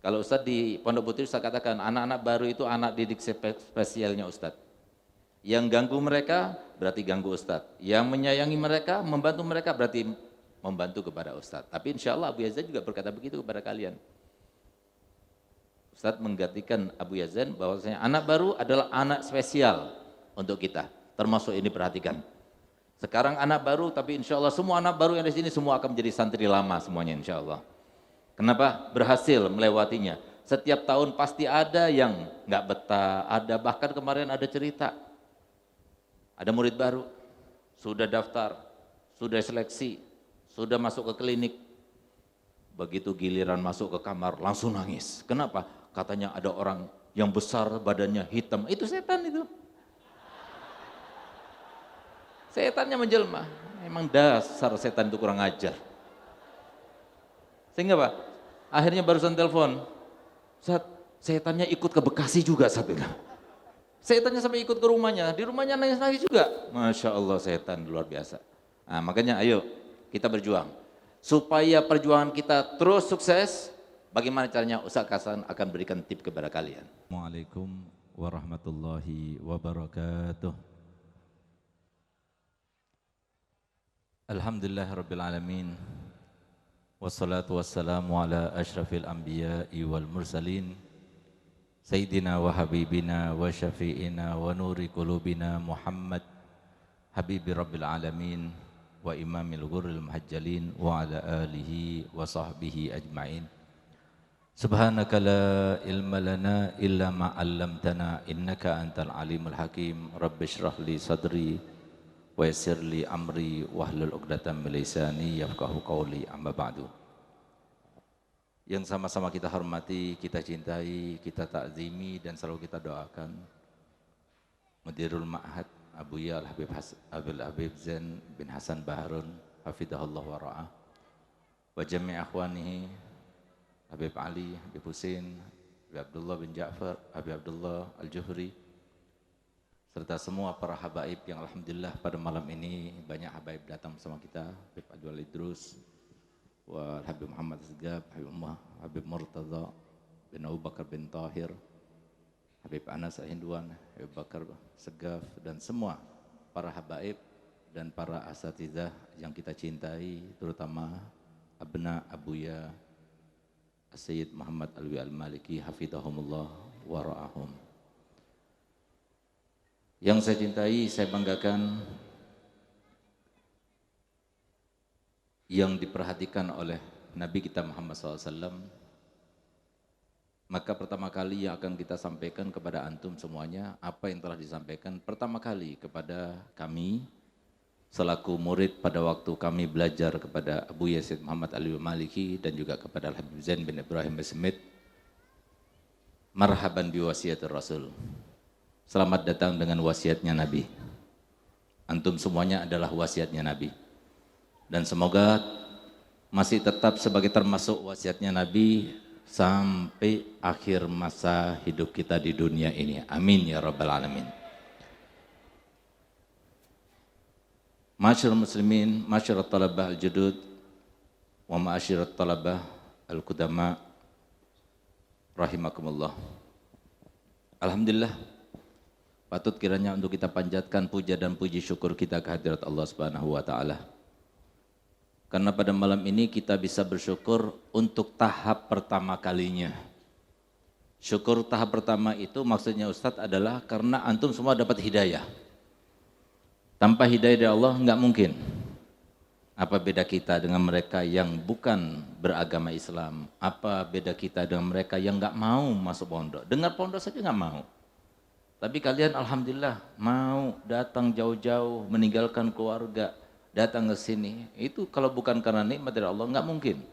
Kalau Ustadz di Pondok Putri, Ustadz katakan, anak-anak baru itu anak didik spesialnya Ustadz. Yang ganggu mereka berarti ganggu Ustadz. Yang menyayangi mereka, membantu mereka berarti membantu kepada Ustadz. Tapi insya Allah Abu Yazan juga berkata begitu kepada kalian. Ustadz menggantikan Abu Yazan bahwasanya anak baru adalah anak spesial untuk kita. Termasuk ini perhatikan. Sekarang anak baru, tapi insya Allah semua anak baru yang di sini semua akan menjadi santri lama semuanya insya Allah. Kenapa? Berhasil melewatinya. Setiap tahun pasti ada yang nggak betah, ada bahkan kemarin ada cerita. Ada murid baru, sudah daftar, sudah seleksi, sudah masuk ke klinik. Begitu giliran masuk ke kamar langsung nangis. Kenapa? Katanya ada orang yang besar badannya hitam. Itu setan itu. Setannya menjelma. Emang dasar setan itu kurang ajar. Sehingga Pak, akhirnya barusan telepon, Ustaz, setannya ikut ke Bekasi juga satu. Setannya sampai ikut ke rumahnya, di rumahnya nangis-nangis juga. Masya Allah setan luar biasa. Nah, makanya ayo kita berjuang. Supaya perjuangan kita terus sukses, bagaimana caranya Ustaz Hasan akan berikan tip kepada kalian. Assalamualaikum warahmatullahi wabarakatuh. Alhamdulillah Rabbil Alamin. Wassalatu wassalamu ala ashrafil anbiya'i wal mursalin Sayyidina wa habibina wa syafi'ina wa nuri qulubina Muhammad Habibi Rabbil Alamin wa imamil ghurril muhajjalin wa ala alihi wa sahbihi ajma'in. Subhanaka la ilma lana illa ma 'allamtana innaka antal alimul hakim. Rabbi shrah li sadri wa yassir li amri wahlul 'uqdatam min lisani yafqahu qawli, amma ba'du. Yang sama-sama kita hormati, kita cintai, kita takzimi dan selalu kita doakan Mudirul Ma'had Abuya Al-Habib Zain bin Hasan Baharun hafidhahullah wa ra'ah, wa jami' akhwanihi Habib Ali, Habib Husin, Habib Abdullah bin Ja'far, Habib Abdullah Al-Juhri, serta semua para habaib yang alhamdulillah pada malam ini banyak habaib datang bersama kita. Habib Adwal Idrus, wa Habib Muhammad Segaf, Habib Murtaza bin Abu Bakar bin Tahir, Habib Anas Hinduan, Habib Bakar Segaf, dan semua para habaib dan para asatidzah yang kita cintai, terutama Abna Abuya Sayyid Muhammad Alwi Al-Maliki hafidhahumullah wa ra'ahum. Yang saya cintai, saya banggakan, yang diperhatikan oleh Nabi kita Muhammad SAW, maka pertama kali yang akan kita sampaikan kepada antum semuanya, apa yang telah disampaikan pertama kali kepada kami selaku murid pada waktu kami belajar kepada Abu Yazid Muhammad Alwi Maliki dan juga kepada Habib Zain bin Ibrahim Smith. Marhaban bi wasiatir Rasul. Selamat datang dengan wasiatnya Nabi. Antum semuanya adalah wasiatnya Nabi. Dan semoga masih tetap sebagai termasuk wasiatnya Nabi sampai akhir masa hidup kita di dunia ini. Amin ya rabbal alamin. Masyarul muslimin, masyarul talabah al-judud, wa ma'asyirat talabah al-qudama, rahimakumullah. Alhamdulillah, patut kiranya untuk kita panjatkan puja dan puji syukur kita kehadirat Allah Subhanahu wa taala. Karena pada malam ini kita bisa bersyukur untuk tahap pertama kalinya. Syukur tahap pertama itu maksudnya Ustadz adalah karena antum semua dapat hidayah. Tanpa hidayah dari Allah enggak mungkin. Apa beda kita dengan mereka yang bukan beragama Islam? Apa beda kita dengan mereka yang enggak mau masuk pondok? Dengar pondok saja enggak mau. Tapi kalian alhamdulillah mau datang jauh-jauh, meninggalkan keluarga, datang ke sini. Itu kalau bukan karena nikmat dari Allah enggak mungkin.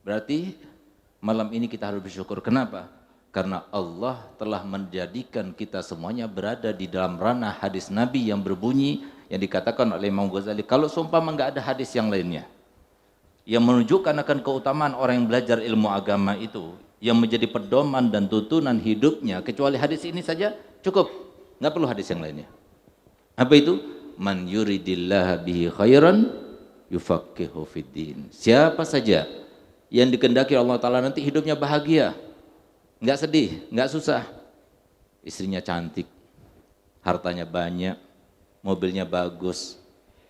Berarti malam ini kita harus bersyukur. Kenapa? Karena Allah telah menjadikan kita semuanya berada di dalam ranah hadis Nabi yang berbunyi yang dikatakan oleh Imam Ghazali, kalau seumpama enggak ada hadis yang lainnya yang menunjukkan akan keutamaan orang yang belajar ilmu agama itu, yang menjadi pedoman dan tuntunan hidupnya, kecuali hadis ini saja cukup, enggak perlu hadis yang lainnya. Apa itu? Man yuridillah bihi khairan yufaqihu fiddin. Siapa saja yang dikehendaki Allah Ta'ala nanti hidupnya bahagia, nggak sedih, nggak susah. Istrinya cantik, hartanya banyak, mobilnya bagus,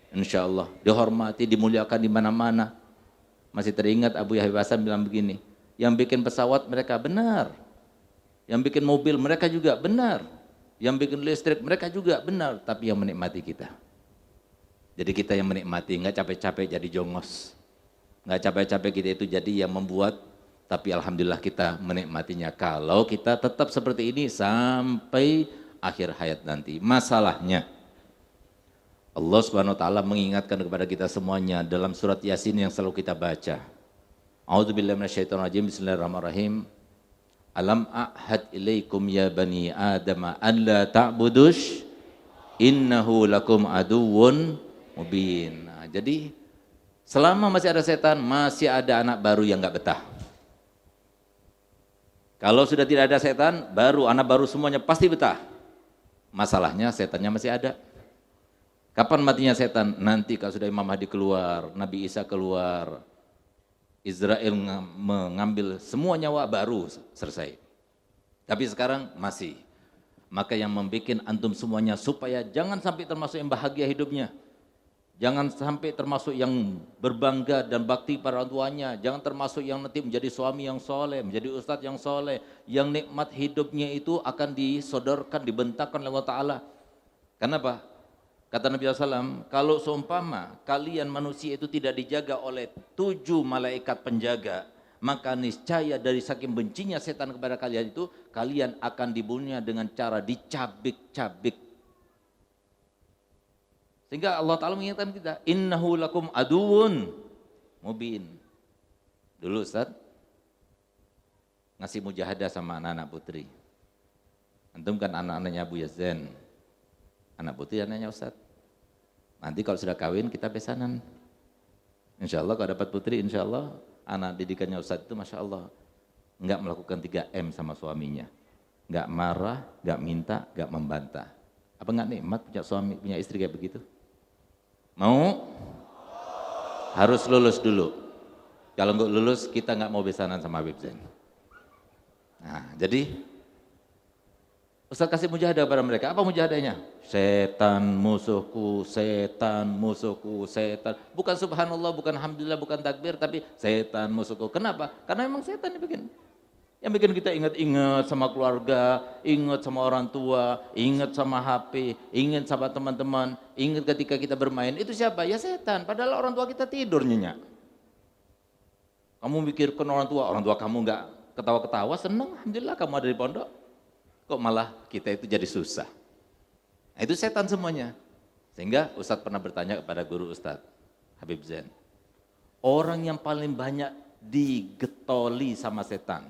insya Allah dihormati, dimuliakan di mana-mana. Masih teringat Abu Yahya Hasan bilang begini, yang bikin pesawat mereka benar, yang bikin mobil mereka juga benar, yang bikin listrik mereka juga benar, tapi yang menikmati kita. Jadi kita yang menikmati, nggak capek-capek jadi jongos. Nggak capek-capek kita itu jadi yang membuat, tapi alhamdulillah kita menikmatinya. Kalau kita tetap seperti ini sampai akhir hayat nanti. Masalahnya Allah Subhanahu wa taala mengingatkan kepada kita semuanya dalam surat Yasin yang selalu kita baca. A'udzubillahi minasyaitonirrajim. Bismillahirrahmanirrahim. Alam a'had ilaikum ya bani Adam an la ta'budush innahu lakum aduwwun mubin. Nah, jadi selama masih ada setan, masih ada anak baru yang nggak betah. Kalau sudah tidak ada setan, baru anak baru semuanya pasti betah. Masalahnya setannya masih ada. Kapan matinya setan? Nanti kalau sudah Imam Mahdi keluar, Nabi Isa keluar, Israel mengambil semua nyawa, baru selesai. Tapi sekarang masih. Maka yang membuat antum semuanya supaya jangan sampai termasuk yang bahagia hidupnya. Jangan sampai termasuk yang berbangga dan bakti pada orang tuanya. Jangan termasuk yang nanti menjadi suami yang soleh, menjadi ustadz yang soleh. Yang nikmat hidupnya itu akan disodorkan, dibentangkan oleh Allah Ta'ala. Kenapa? Kata Nabi SAW, kalau seumpama kalian manusia itu tidak dijaga oleh 7 malaikat penjaga, maka niscaya dari saking bencinya setan kepada kalian itu, kalian akan dibunuhnya dengan cara dicabik-cabik. Sehingga Allah Ta'ala mengingatkan kita, innahu lakum aduun mubin. Dulu Ustaz, ngasih mujahadah sama anak-anak putri. Antum kan anak-anaknya Abu Yazan, anak putri anaknya Ustaz. Nanti kalau sudah kawin kita besanan. Insya Allah kalau dapat putri, insya Allah anak didikannya Ustaz itu Masya Allah enggak melakukan 3M sama suaminya. Enggak marah, enggak minta, enggak membantah. Apa enggak nikmat punya suami, punya istri kayak begitu? Mau? Harus lulus dulu. Kalau enggak lulus, kita enggak mau besanan sama Habib Zain. Nah, jadi Ustaz kasih mujahadah pada mereka. Apa mujahadahnya? Setan musuhku, setan musuhku, setan. Bukan subhanallah, bukan alhamdulillah, bukan takbir, tapi setan musuhku. Kenapa? Karena memang setan yang bikin. Yang bikin kita ingat-ingat sama keluarga, ingat sama orang tua, ingat sama HP, ingat sama teman-teman, ingat ketika kita bermain. Itu siapa? Ya setan. Padahal orang tua kita tidur nyenyak. Kamu mikirkan orang tua kamu enggak ketawa-ketawa, senang, alhamdulillah kamu ada di pondok. Kok malah kita itu jadi susah. Nah, itu setan semuanya. Sehingga Ustadz pernah bertanya kepada guru Ustadz, Habib Zain. Orang yang paling banyak digetoli sama setan,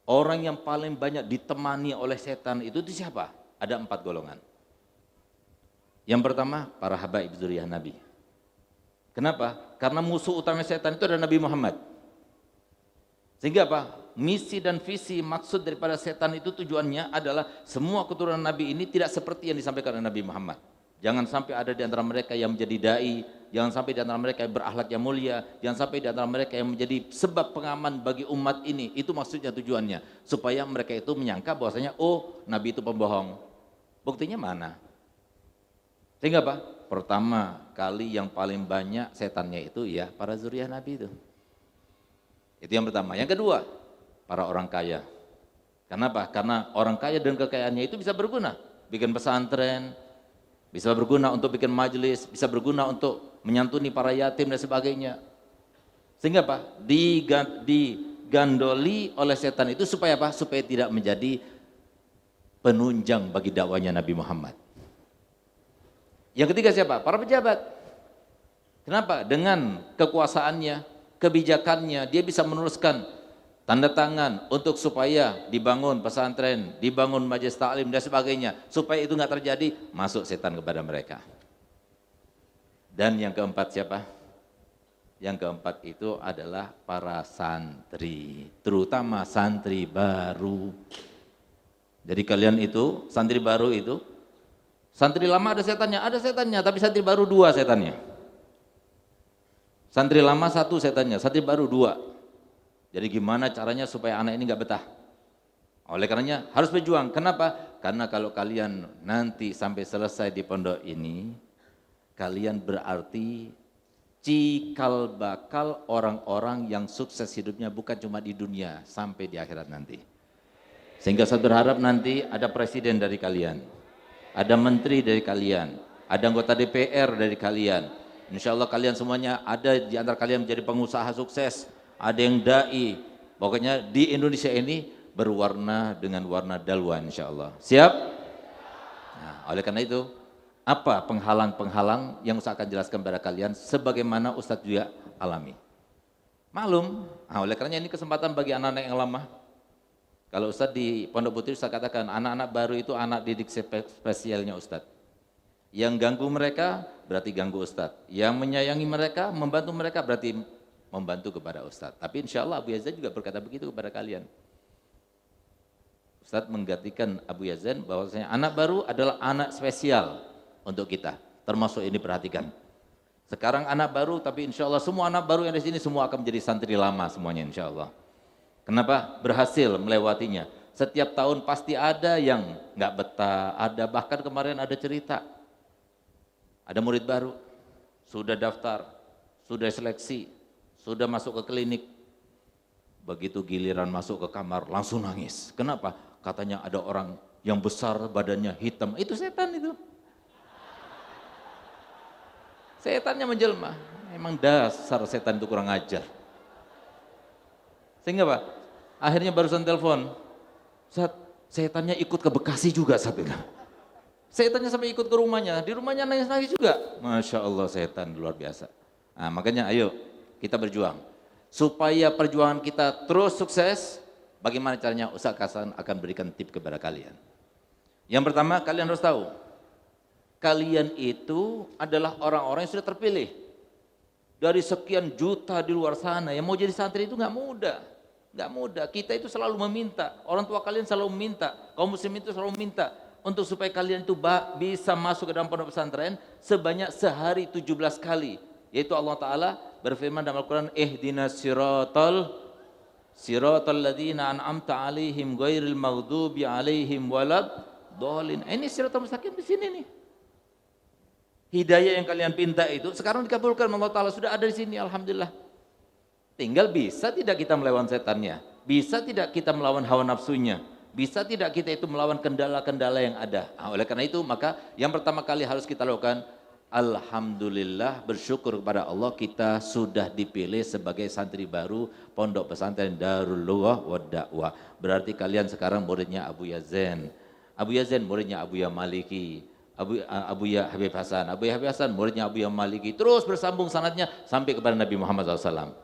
orang yang paling banyak ditemani oleh setan itu siapa? Ada 4 golongan. Yang pertama, para habaib zuriyah Nabi. Kenapa? Karena musuh utama setan itu adalah Nabi Muhammad. Sehingga apa? Misi dan visi maksud daripada setan itu tujuannya adalah semua keturunan Nabi ini tidak seperti yang disampaikan oleh Nabi Muhammad. Jangan sampai ada di antara mereka yang menjadi dai, jangan sampai di antara mereka yang berakhlak yang mulia, jangan sampai di antara mereka yang menjadi sebab pengaman bagi umat ini. Itu maksudnya tujuannya, supaya mereka itu menyangka bahwasanya oh Nabi itu pembohong. Buktinya mana? Sehingga apa? Pertama kali yang paling banyak setannya itu ya para zuriyah Nabi itu. Itu yang pertama. Yang kedua, para orang kaya. Kenapa? Karena orang kaya dan kekayaannya itu bisa berguna, bikin pesantren, bisa berguna untuk bikin majelis, bisa berguna untuk menyantuni para yatim dan sebagainya. Sehingga apa? Digandoli oleh setan itu supaya apa? Supaya tidak menjadi penunjang bagi dakwanya Nabi Muhammad. Yang ketiga siapa? Para pejabat. Kenapa? Dengan kekuasaannya, kebijakannya, dia bisa menuliskan tanda tangan untuk supaya dibangun pesantren, dibangun majelis taklim dan sebagainya. Supaya itu enggak terjadi, masuk setan kepada mereka. Dan yang keempat siapa? Yang keempat itu adalah para santri, terutama santri baru. Jadi kalian itu, santri baru itu, santri lama ada setannya, tapi santri baru 2 setannya. Santri lama satu setannya, santri baru dua. Jadi gimana caranya supaya anak ini nggak betah? Oleh karenanya harus berjuang. Kenapa? Karena kalau kalian nanti sampai selesai di pondok ini, kalian berarti cikal bakal orang-orang yang sukses hidupnya bukan cuma di dunia, sampai di akhirat nanti. Sehingga saya berharap nanti ada presiden dari kalian, ada menteri dari kalian, ada anggota DPR dari kalian. Insya Allah kalian semuanya ada di antara kalian menjadi pengusaha sukses, ada yang dai. Pokoknya di Indonesia ini berwarna dengan warna dalwan insya Allah. Siap? Nah, oleh karena itu, apa penghalang-penghalang yang Ustaz akan jelaskan kepada kalian sebagaimana Ustaz juga alami. Maklum, nah, oleh karena ini kesempatan bagi anak-anak yang lama. Kalau Ustaz di Pondok Putri, Ustaz katakan anak-anak baru itu anak didik spesialnya Ustaz. Yang ganggu mereka berarti ganggu Ustaz. Yang menyayangi mereka, membantu mereka berarti membantu kepada Ustaz. Tapi insya Allah Abu Yazan juga berkata begitu kepada kalian. Ustaz menggantikan Abu Yazan bahwasanya anak baru adalah anak spesial untuk kita. Termasuk ini perhatikan. Sekarang anak baru, tapi insya Allah semua anak baru yang di sini semua akan menjadi santri lama semuanya insya Allah. Kenapa? Berhasil melewatinya. Setiap tahun pasti ada yang nggak betah, ada bahkan kemarin ada cerita. Ada murid baru, sudah daftar, sudah seleksi, sudah masuk ke klinik. Begitu giliran masuk ke kamar langsung nangis. Kenapa? Katanya ada orang yang besar badannya hitam. Itu setan itu. Setannya menjelma. Emang dasar setan itu kurang ajar. Sehingga Pak, akhirnya barusan telepon. Ustaz, setannya ikut ke Bekasi juga Ustaz. Setannya sampai ikut ke rumahnya, di rumahnya nangis-nangis juga. Masya Allah setan luar biasa. Nah, makanya ayo kita berjuang. Supaya perjuangan kita terus sukses, bagaimana caranya Ustaz Hasan akan berikan tip kepada kalian. Yang pertama kalian harus tahu, kalian itu adalah orang-orang yang sudah terpilih. Dari sekian juta di luar sana, yang mau jadi santri itu nggak mudah. Nggak mudah, kita itu selalu meminta, orang tua kalian selalu meminta, kaum muslim itu selalu meminta, untuk supaya kalian itu bisa masuk ke dalam pondok pesantren sebanyak sehari 17 kali. Yaitu Allah Ta'ala berfirman dalam Al-Quran, ihdinas siratal ladzina an'amta alaihim ghairil maghdubi alaihim walad dhalin. Ini siratal mustaqim di sini nih. Hidayah yang kalian pinta itu sekarang dikabulkan Allah Ta'ala, sudah ada di sini alhamdulillah. Tinggal bisa tidak kita melawan setannya, bisa tidak kita melawan hawa nafsunya, bisa tidak kita itu melawan kendala-kendala yang ada. Nah, oleh karena itu maka yang pertama kali harus kita lakukan, alhamdulillah, bersyukur kepada Allah kita sudah dipilih sebagai santri baru Pondok Pesantren Darul Lughah wa Da'wah. Berarti kalian sekarang muridnya Abu Yazan. Abu Yazan muridnya Abu Ya Maliki. Abu Ya Habib Hasan. Abu Ya Habib Hasan muridnya Abu Ya Maliki. Terus bersambung sanadnya sampai kepada Nabi Muhammad SAW.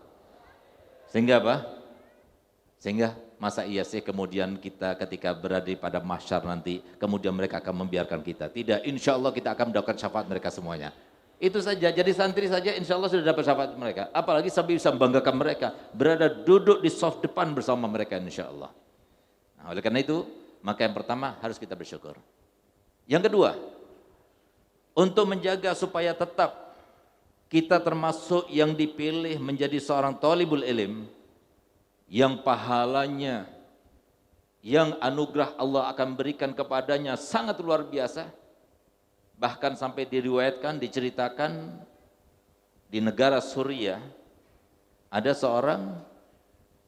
Sehingga apa? Sehingga masa iya sih kemudian kita ketika berada pada mahsyar nanti, kemudian mereka akan membiarkan kita. Tidak, insya Allah kita akan mendapatkan syafaat mereka semuanya. Itu saja, jadi santri saja insya Allah sudah dapat syafaat mereka. Apalagi sampai bisa membanggakan mereka, berada duduk di soft depan bersama mereka insya Allah. Nah, oleh karena itu, maka yang pertama harus kita bersyukur. Yang kedua, untuk menjaga supaya tetap kita termasuk yang dipilih menjadi seorang thalibul ilm, yang pahalanya, yang anugerah Allah akan berikan kepadanya sangat luar biasa. Bahkan sampai diriwayatkan, diceritakan di negara Suriah ada seorang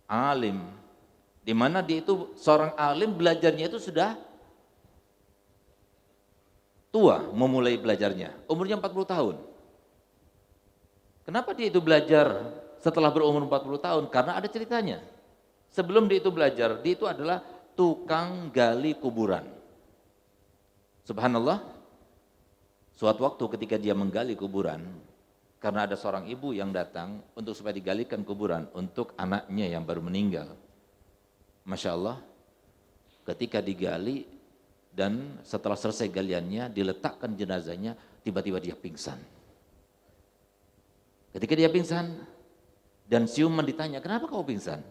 alim, di mana dia itu seorang alim belajarnya itu sudah tua memulai belajarnya, umurnya 40 tahun. Kenapa dia itu belajar setelah berumur 40 tahun? Karena ada ceritanya. Sebelum dia itu belajar, dia itu adalah tukang gali kuburan. Subhanallah, suatu waktu ketika dia menggali kuburan, karena ada seorang ibu yang datang untuk supaya digalikan kuburan untuk anaknya yang baru meninggal. Masya Allah, ketika digali dan setelah selesai galiannya, diletakkan jenazahnya, tiba-tiba dia pingsan. Ketika dia pingsan dan siuman ditanya, kenapa kau pingsan?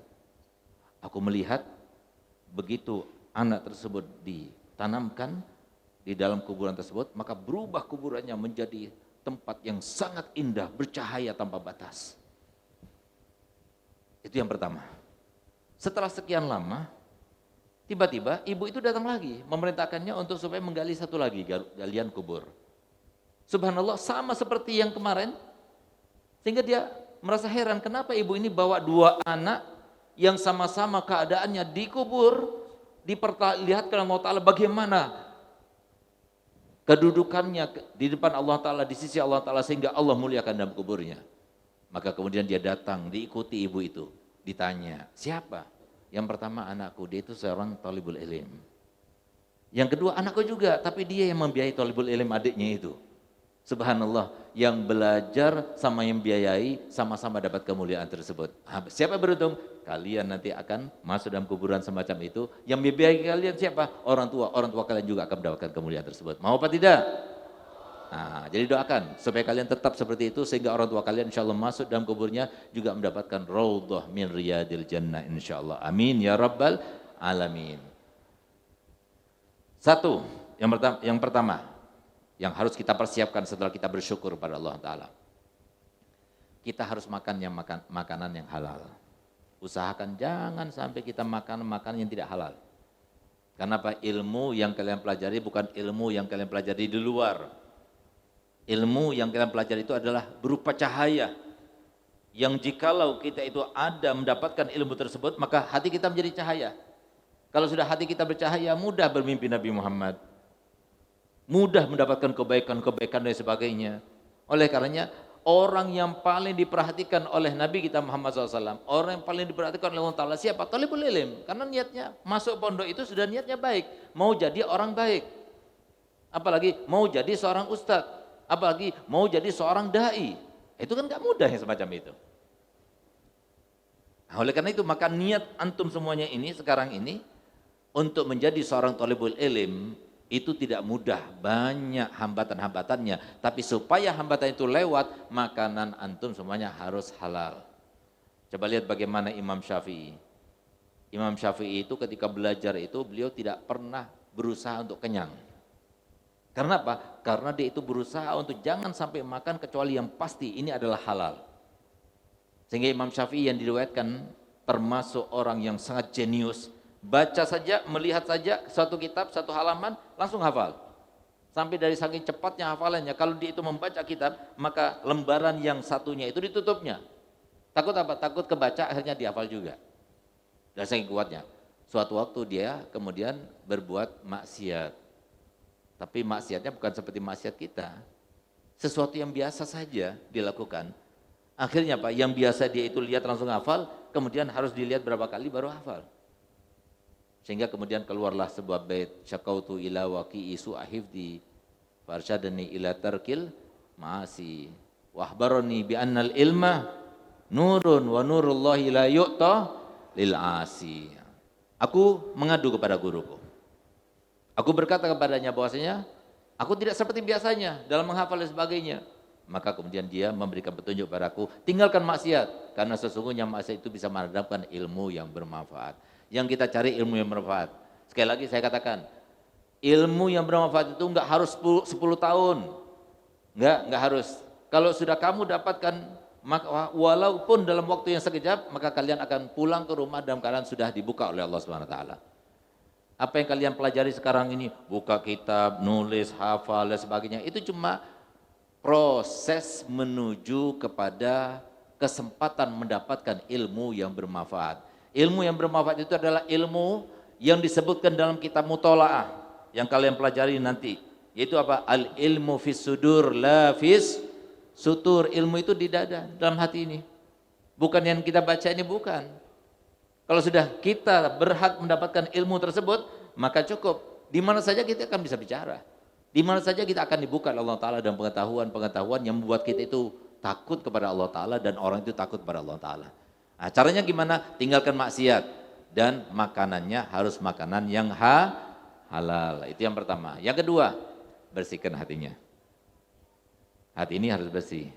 Aku melihat begitu anak tersebut ditanamkan di dalam kuburan tersebut, maka berubah kuburannya menjadi tempat yang sangat indah, bercahaya tanpa batas. Itu yang pertama. Setelah sekian lama, tiba-tiba ibu itu datang lagi, memerintahkannya untuk supaya menggali satu lagi galian kubur. Subhanallah, sama seperti yang kemarin, sehingga dia merasa heran, kenapa ibu ini bawa dua anak yang sama-sama keadaannya dikubur, diperlihatkan Allah Ta'ala bagaimana kedudukannya di depan Allah Ta'ala, di sisi Allah Ta'ala, sehingga Allah muliakan dalam kuburnya. Maka kemudian dia datang, diikuti ibu itu, ditanya, siapa? Yang pertama anakku, dia itu seorang talibul ilim. Yang kedua anakku juga, tapi dia yang membiayai talibul ilim adiknya itu. Subhanallah, yang belajar sama yang biayai sama-sama dapat kemuliaan tersebut. Siapa beruntung? Kalian nanti akan masuk dalam kuburan semacam itu. Yang membiayai kalian siapa? Orang tua kalian juga akan mendapatkan kemuliaan tersebut. Mau apa tidak? Nah, jadi doakan supaya kalian tetap seperti itu sehingga orang tua kalian insya Allah masuk dalam kuburnya juga mendapatkan raudhah min riyadil jannah insya Allah. Amin ya rabbal alamin. Satu, yang pertama yang harus kita persiapkan setelah kita bersyukur pada Allah Ta'ala. Kita harus makan makanan yang halal. Usahakan jangan sampai kita makan makanan yang tidak halal. Karena apa? Ilmu yang kalian pelajari bukan ilmu yang kalian pelajari di luar. Ilmu yang kalian pelajari itu adalah berupa cahaya. Yang jikalau kita itu ada mendapatkan ilmu tersebut, maka hati kita menjadi cahaya. Kalau sudah hati kita bercahaya, mudah bermimpi Nabi Muhammad. Mudah mendapatkan kebaikan-kebaikan dan sebagainya. Oleh karenanya, orang yang paling diperhatikan oleh Nabi kita Muhammad SAW, orang yang paling diperhatikan oleh Allah Ta'ala siapa? Talibul ilim. Karena niatnya, masuk pondok itu sudah niatnya baik. Mau jadi orang baik. Apalagi mau jadi seorang ustadz. Apalagi mau jadi seorang da'i. Itu kan gak mudah yang semacam itu. Nah, oleh karena itu, maka niat antum semuanya ini, sekarang ini, untuk menjadi seorang talibul ilim, itu tidak mudah, banyak hambatan-hambatannya. Tapi supaya hambatan itu lewat, makanan antum semuanya harus halal. Coba lihat bagaimana Imam Syafi'i. Imam Syafi'i itu ketika belajar itu, beliau tidak pernah berusaha untuk kenyang. Karena apa? Karena dia itu berusaha untuk jangan sampai makan kecuali yang pasti ini adalah halal. Sehingga Imam Syafi'i yang diriwayatkan termasuk orang yang sangat jenius. Baca saja, melihat saja satu kitab, satu halaman, langsung hafal. Sampai dari saking cepatnya hafalannya, kalau dia itu membaca kitab, maka lembaran yang satunya itu ditutupnya. Takut apa? Takut kebaca, akhirnya dihafal juga. Dan saking kuatnya. Suatu waktu dia kemudian berbuat maksiat. Tapi maksiatnya bukan seperti maksiat kita. Sesuatu yang biasa saja dilakukan. Akhirnya Pak, yang biasa dia itu lihat langsung hafal, kemudian harus dilihat berapa kali baru hafal. Sehingga kemudian keluarlah sebuah bait, syakautu ila waqi'i su'ahifdi farsyadani ila tarkil ma'asi wahbarani bi annal ilma nurun wa nurullahi la yu'ta lil asi. Aku mengadu kepada guruku. Aku berkata kepadanya bahwasanya aku tidak seperti biasanya dalam menghafal dan sebagainya. Maka kemudian dia memberikan petunjuk padaku, tinggalkan maksiat karena sesungguhnya maksiat itu bisa mendatangkan ilmu yang bermanfaat. Yang kita cari ilmu yang bermanfaat. Sekali lagi saya katakan, ilmu yang bermanfaat itu enggak harus 10 tahun. Enggak harus. Kalau sudah kamu dapatkan, maka walaupun dalam waktu yang sekejap, maka kalian akan pulang ke rumah dalam keadaan sudah dibuka oleh Allah Subhanahu wa taala. Apa yang kalian pelajari sekarang ini, buka kitab, nulis, hafal dan sebagainya, itu cuma proses menuju kepada kesempatan mendapatkan ilmu yang bermanfaat. Ilmu yang bermanfaat itu adalah ilmu yang disebutkan dalam kitab Muthala'ah yang kalian pelajari nanti, yaitu apa? Al ilmu fis sudur la fis sutur. Ilmu itu di dada, dalam hati ini. Bukan yang kita baca ini, bukan. Kalau sudah kita berhak mendapatkan ilmu tersebut, maka cukup. Di mana saja kita akan bisa bicara. Di mana saja kita akan dibuka oleh Allah Ta'ala dan pengetahuan-pengetahuan yang membuat kita itu takut kepada Allah Ta'ala dan orang itu takut kepada Allah Ta'ala. Nah, caranya gimana? Tinggalkan maksiat dan makanannya harus makanan yang halal. Itu yang pertama. Yang kedua, bersihkan hatinya. Hati ini harus bersih.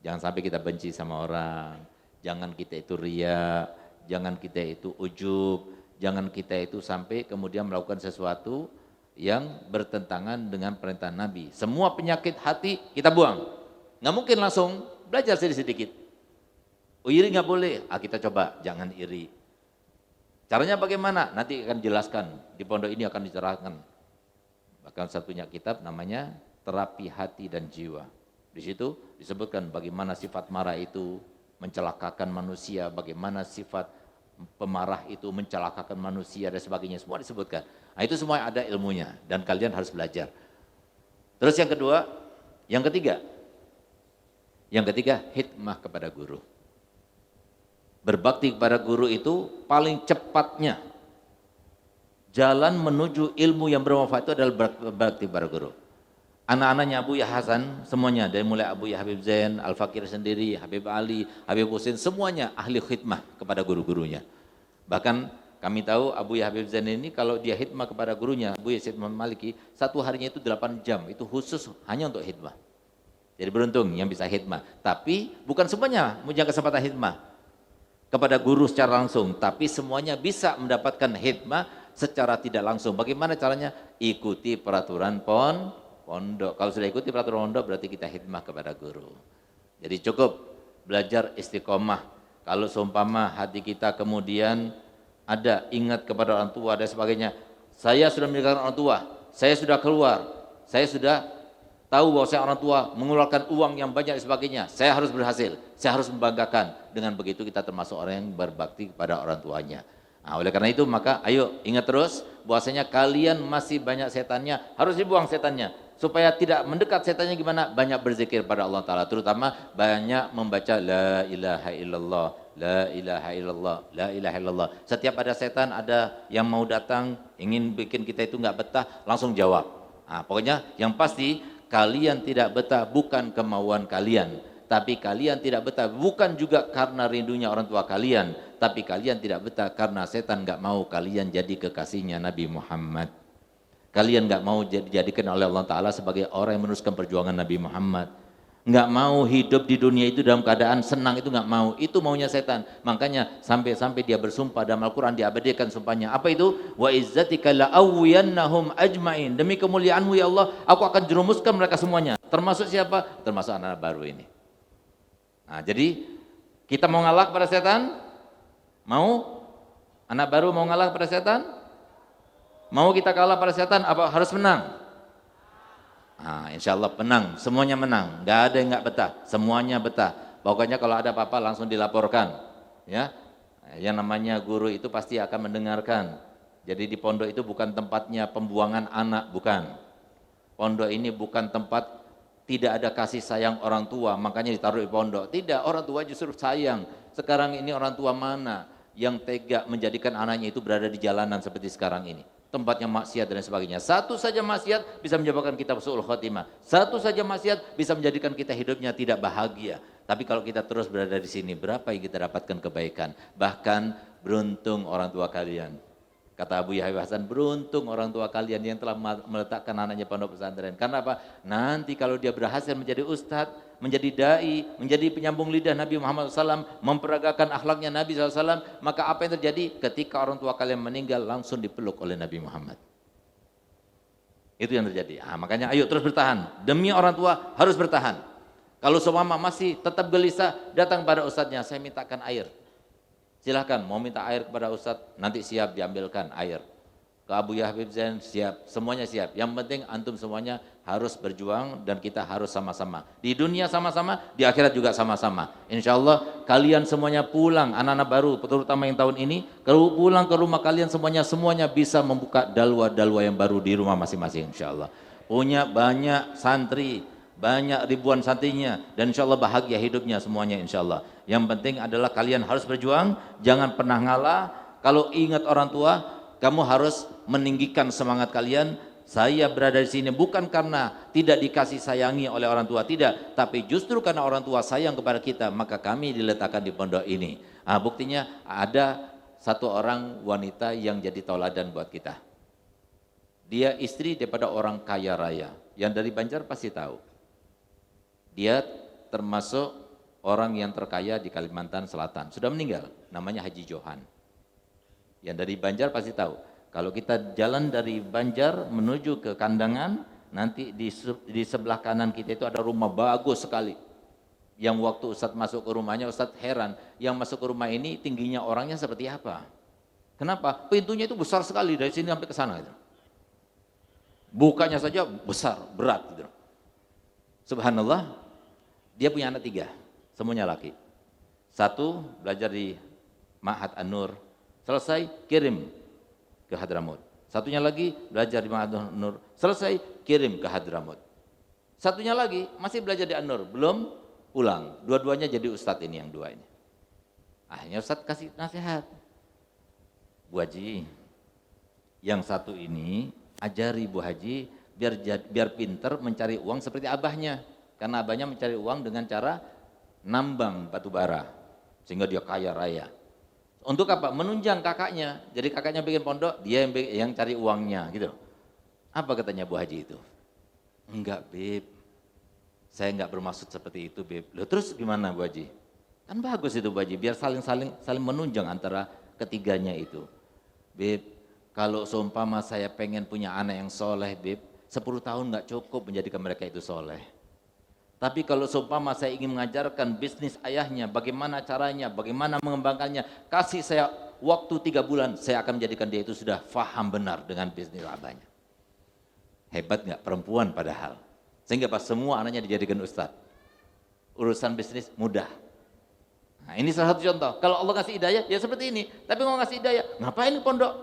Jangan sampai kita benci sama orang. Jangan kita itu riya. Jangan kita itu ujub. Jangan kita itu sampai kemudian melakukan sesuatu yang bertentangan dengan perintah Nabi. Semua penyakit hati kita buang. Nggak mungkin langsung belajar sedikit-sedikit. Oh iri nggak boleh, kita coba jangan iri. Caranya bagaimana? Nanti akan jelaskan, di pondok ini akan dicerahkan. Bahkan satunya kitab namanya Terapi Hati dan Jiwa. Di situ disebutkan bagaimana sifat marah itu mencelakakan manusia, bagaimana sifat pemarah itu mencelakakan manusia dan sebagainya, semua disebutkan. Nah, itu semua ada ilmunya dan kalian harus belajar. Terus yang ketiga hikmah kepada guru. Berbakti kepada guru itu paling cepatnya jalan menuju ilmu yang bermanfaat itu adalah berbakti kepada guru. Anak-anaknya Abu Yahya Hasan semuanya, dari mulai Abu Yahya Habib Zain, Al-Fakir sendiri, Habib Ali, Habib Husin, semuanya ahli khidmah kepada guru-gurunya. Bahkan kami tahu Abu Yahya Habib Zain ini kalau dia khidmah kepada gurunya Abu Yazid Maliki, satu harinya itu 8 jam, itu khusus hanya untuk khidmah. Jadi beruntung yang bisa khidmah. Tapi bukan semuanya punya kesempatan khidmah kepada guru secara langsung, tapi semuanya bisa mendapatkan khidmah secara tidak langsung. Bagaimana caranya? Ikuti peraturan pondok. Kalau sudah ikuti peraturan pondok berarti kita khidmah kepada guru. Jadi cukup belajar istiqomah. Kalau seumpama hati kita kemudian ada ingat kepada orang tua dan sebagainya, saya sudah meninggalkan orang tua, saya sudah keluar, saya sudah tahu bahwa saya orang tua mengeluarkan uang yang banyak dan sebagainya, saya harus berhasil, saya harus membanggakan. Dengan begitu kita termasuk orang yang berbakti kepada orang tuanya. Nah, oleh karena itu maka ayo ingat terus bahwasanya kalian masih banyak setannya, harus dibuang setannya. Supaya tidak mendekat setannya gimana? Banyak berzikir pada Allah Ta'ala, terutama banyak membaca la ilaha illallah, la ilaha illallah, la ilaha illallah. Setiap ada setan, ada yang mau datang, ingin bikin kita itu nggak betah, langsung jawab. Nah, pokoknya yang pasti kalian tidak betah bukan kemauan kalian, tapi kalian tidak betah bukan juga karena rindunya orang tua kalian, tapi kalian tidak betah karena setan nggak mau kalian jadi kekasihnya Nabi Muhammad. Kalian nggak mau dijadikan oleh Allah Ta'ala sebagai orang yang meneruskan perjuangan Nabi Muhammad. Nggak mau hidup di dunia itu dalam keadaan senang, itu nggak mau. Itu maunya setan. Makanya sampai-sampai dia bersumpah dalam Al-Quran, diabadikan sumpahnya. Apa itu? Wa izzatika la'awwiyannahum ajma'in. Demi kemuliaanmu ya Allah, aku akan jerumuskan mereka semuanya. Termasuk siapa? Termasuk anak baru ini. Nah, jadi kita mau ngalah kepada setan? Mau? Anak baru mau ngalah kepada setan? Mau kita kalah pada setan apa harus menang? Nah, insya Allah menang, semuanya menang, nggak ada yang nggak betah, semuanya betah. Pokoknya kalau ada apa-apa langsung dilaporkan, ya. Yang namanya guru itu pasti akan mendengarkan. Jadi di pondok itu bukan tempatnya pembuangan anak, bukan. Pondok ini bukan tempat tidak ada kasih sayang orang tua, makanya ditaruh di pondok. Tidak, orang tua justru sayang. Sekarang ini orang tua mana yang tega menjadikan anaknya itu berada di jalanan seperti sekarang ini? Tempatnya maksiat dan sebagainya. Satu saja maksiat bisa menyebabkan kita su'ul khotimah. Satu saja maksiat bisa menjadikan kita hidupnya tidak bahagia. Tapi kalau kita terus berada di sini, berapa yang kita dapatkan kebaikan? Bahkan beruntung orang tua kalian. Kata Abu Yahya Hasan, beruntung orang tua kalian yang telah meletakkan anaknya pondok pesantren. Karena apa? Nanti kalau dia berhasil menjadi ustadz, menjadi dai, menjadi penyambung lidah Nabi Muhammad SAW, memperagakan akhlaknya Nabi SAW, maka apa yang terjadi? Ketika orang tua kalian meninggal, langsung dipeluk oleh Nabi Muhammad. Itu yang terjadi. Makanya ayo terus bertahan. Demi orang tua harus bertahan. Kalau seumpama masih tetap gelisah, datang pada ustadznya, saya mintakan air. Silahkan, mau minta air kepada ustadz, nanti siap diambilkan air. Ke Abu Yahya Habib Zain siap, semuanya siap. Yang penting antum semuanya harus berjuang dan kita harus sama-sama. Di dunia sama-sama, di akhirat juga sama-sama. Insya Allah kalian semuanya pulang, anak-anak baru, terutama yang tahun ini, kalau pulang ke rumah kalian semuanya bisa membuka dalwa-dalwa yang baru di rumah masing-masing insya Allah. Punya banyak santri, banyak ribuan santrinya, dan insya Allah bahagia hidupnya semuanya insya Allah. Yang penting adalah kalian harus berjuang, jangan pernah ngalah. Kalau ingat orang tua, kamu harus meninggikan semangat kalian. Saya berada di sini bukan karena tidak dikasih sayangi oleh orang tua, tidak, tapi justru karena orang tua sayang kepada kita, maka kami diletakkan di pondok ini. Buktinya ada satu orang wanita yang jadi tauladan buat kita. Dia istri daripada orang kaya raya, yang dari Banjar pasti tahu. Dia termasuk orang yang terkaya di Kalimantan Selatan, sudah meninggal, namanya Haji Johan. Yang dari Banjar pasti tahu. Kalau kita jalan dari Banjar menuju ke Kandangan, nanti di sebelah kanan kita itu ada rumah bagus sekali. Yang waktu Ustadz masuk ke rumahnya, Ustadz heran, yang masuk ke rumah ini tingginya orangnya seperti apa? Kenapa? Pintunya itu besar sekali dari sini sampai ke sana gitu. Bukanya saja besar, berat gitu. Subhanallah, dia punya anak 3, semuanya laki. 1 belajar di Ma'had An-Nur, selesai kirim ke Hadramut. Satunya lagi belajar di Ma'had An-Nur, selesai kirim ke Hadramut. Satunya lagi masih belajar di An-Nur, belum pulang. Dua-duanya jadi ustadz ini yang 2 ini. Akhirnya ustadz kasih nasihat. Bu Haji, yang 1 ini ajari Bu Haji biar pinter mencari uang seperti abahnya. Karena abahnya mencari uang dengan cara nambang batu bara sehingga dia kaya raya. Untuk apa? Menunjang kakaknya. Jadi kakaknya bikin pondok, dia yang cari uangnya gitu. Apa katanya Bu Haji itu? Enggak, Beb. Saya enggak bermaksud seperti itu, Beb. Loh, terus gimana Bu Haji? Kan bagus itu Bu Haji, biar saling menunjang antara ketiganya itu. Beb, kalau seumpama saya pengen punya anak yang soleh, Beb, 10 tahun enggak cukup menjadikan mereka itu soleh. Tapi kalau seumpama saya ingin mengajarkan bisnis ayahnya, bagaimana caranya, bagaimana mengembangkannya, kasih saya waktu 3 bulan, saya akan menjadikan dia itu sudah faham benar dengan bisnis abahnya. Hebat nggak perempuan padahal. Sehingga pas semua anaknya dijadikan ustadz. Urusan bisnis mudah. Nah, ini salah satu contoh. Kalau Allah kasih hidayah, ya seperti ini. Tapi kalau ngasih hidayah, ngapain pondok?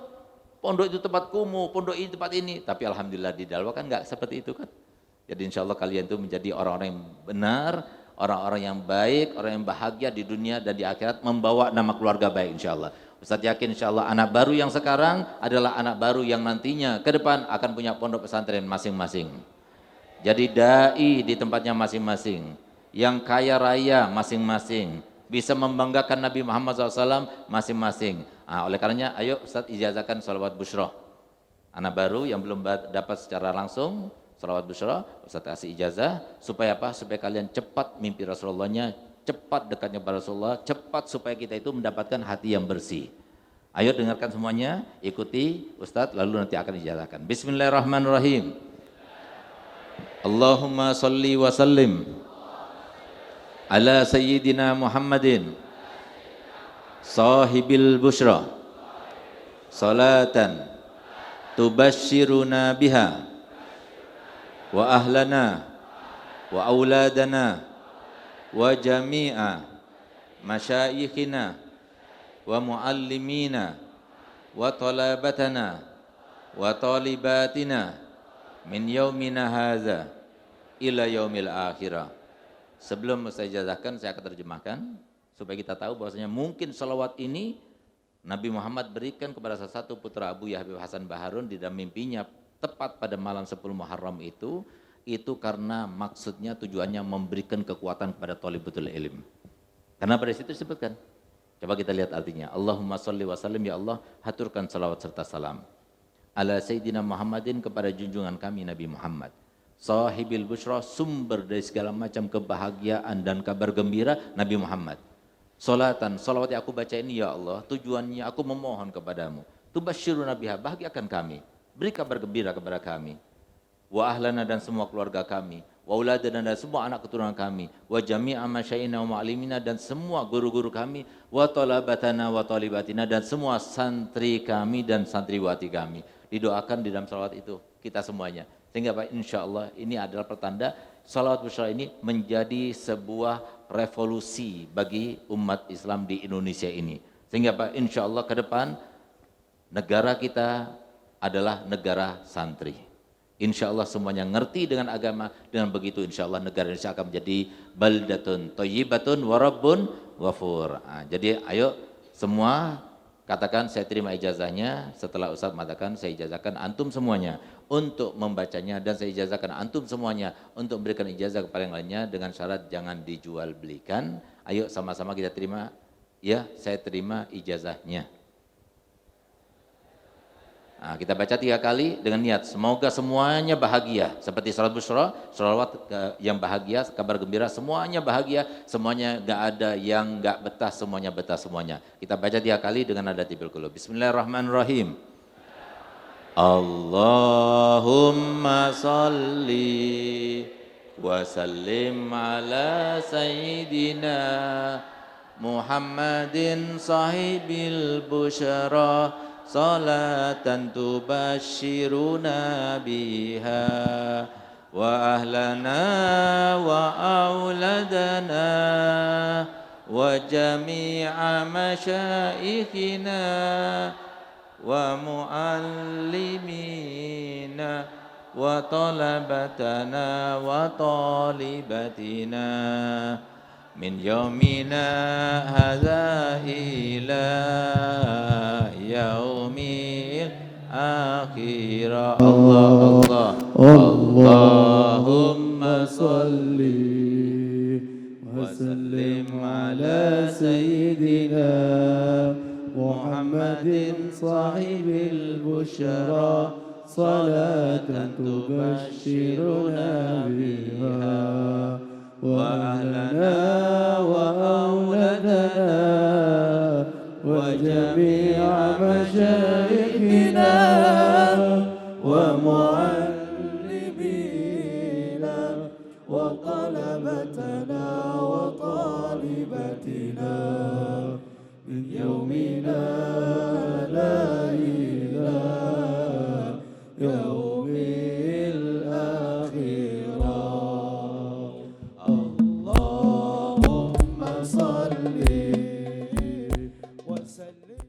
Pondok itu tempat kumuh, pondok ini tempat ini. Tapi alhamdulillah di Dalwa kan nggak seperti itu kan. Jadi insya Allah kalian itu menjadi orang-orang yang benar, orang-orang yang baik, orang yang bahagia di dunia dan di akhirat, membawa nama keluarga baik insya Allah. Ustaz yakin insya Allah anak baru yang sekarang adalah anak baru yang nantinya ke depan akan punya pondok pesantren masing-masing. Jadi dai di tempatnya masing-masing, yang kaya raya masing-masing, bisa membanggakan Nabi Muhammad SAW masing-masing. Nah, oleh karenanya ayo Ustaz ijazahkan sholawat busyroh. Anak baru yang belum dapat secara langsung sholawat busyroh, Ustaz kasih ijazah supaya apa? Supaya kalian cepat mimpi Rasulullahnya, cepat dekatnya pada Rasulullah, cepat supaya kita itu mendapatkan hati yang bersih. Ayo dengarkan semuanya, ikuti Ustaz, lalu nanti akan ijazahkan. Bismillahirrahmanirrahim. Allahumma salli wa sallim ala sayyidina Muhammadin sahibil busyra salatan tubashshiruna biha wa ahlana wa auladana wa jami'a masyayikhina wa muallimina wa talabatana wa talibatina min yaumina hadza ila yaumil akhirah. Sebelum saya ijazahkan, saya akan terjemahkan supaya kita tahu bahwasanya mungkin salawat ini Nabi Muhammad berikan kepada salah satu putra Abu Habib Hasan Baharun di dalam mimpinya tepat pada malam 10 Muharram itu karena maksudnya tujuannya memberikan kekuatan kepada thalibatul ilm. Karena pada situ disebutkan. Coba kita lihat artinya. Allahumma sholli wa sallim, ya Allah, haturkan salawat serta salam ala sayyidina Muhammadin, kepada junjungan kami Nabi Muhammad. Sahibil busyra, sumber dari segala macam kebahagiaan dan kabar gembira Nabi Muhammad. Salatan, salawat yang aku baca ini ya Allah, tujuannya aku memohon kepadamu. Tubasyiruna biha, bahagiakan kami. Beri kabar gembira kepada kami. Wa ahlana, dan semua keluarga kami. Wa uladana, dan semua anak keturunan kami. Wa jami'a masyaina wa ma'alimina, dan semua guru-guru kami. Wa talabatana wa talibatina, dan semua santri kami dan santriwati kami. Didoakan di dalam salawat itu kita semuanya. Sehingga Pak, insya Allah ini adalah pertanda salawat busyra ini menjadi sebuah revolusi bagi umat Islam di Indonesia ini. Sehingga Pak, insya Allah ke depan negara kita adalah negara santri. Insya Allah semuanya ngerti dengan agama, dengan begitu insya Allah negara Indonesia akan menjadi baldatun thayyibatun wa rabbun ghafur. Nah, jadi ayo semua katakan saya terima ijazahnya. Setelah Ustaz mengatakan saya ijazahkan antum semuanya untuk membacanya, dan saya ijazahkan antum semuanya untuk memberikan ijazah kepada yang lainnya dengan syarat jangan dijual belikan. Ayo sama-sama kita terima. Ya, saya terima ijazahnya. Nah, kita baca 3 kali dengan niat semoga semuanya bahagia, seperti salat busyra, sholawat yang bahagia, kabar gembira, semuanya bahagia, semuanya enggak ada yang enggak betah, semuanya betah semuanya. Kita baca 3 kali dengan nada tibil qulub. Bismillahirrahmanirrahim. Allahumma salli وسلم على سيدنا محمد صاحب البشرى صلاة تبشرنا بها وأهلنا وأولادنا وجميع مشايخنا ومعلمينا وطلبتنا وطالبتنا من يومنا هذا إلى يوم الآخرة. الله اللهم صل وسلم على سيدنا محمد صاحب البشرى صلاة تبشرنا بها وأهلنا وأولادنا وجميع مشايخنا ومعلمينا وطلبتنا وطالبتنا من يومنا لا إلى يوم الآخرة. اللهم صل وسلم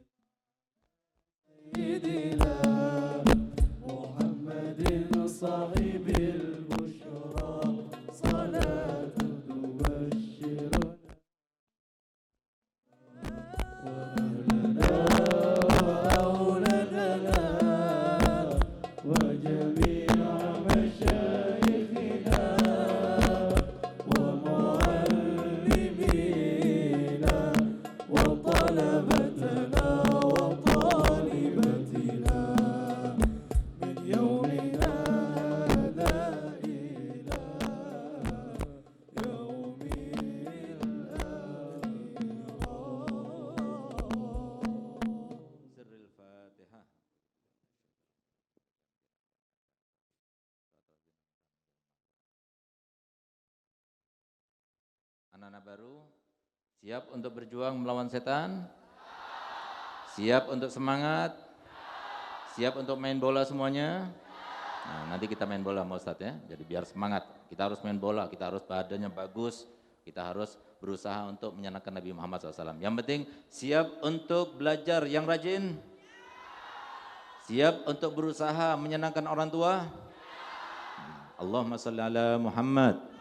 سيدنا محمد صاحب البشرى صلاة تبشرنا وأهلنا وأولادنا وجميع مشايخنا ومعلمينا وطلبتنا وطالبتنا من يومنا هذا إلى يوم الآخرة. سر الفاتحة. Anak-anak baru siap untuk berjuang melawan setan? Siap untuk semangat? Siap untuk main bola semuanya? Nah, nanti kita main bola sama Ustadz ya. Jadi biar semangat. Kita harus main bola, kita harus badannya bagus, kita harus berusaha untuk menyenangkan Nabi Muhammad SAW. Yang penting siap untuk belajar yang rajin? Siap untuk berusaha menyenangkan orang tua? Allahumma sholli ala Muhammad.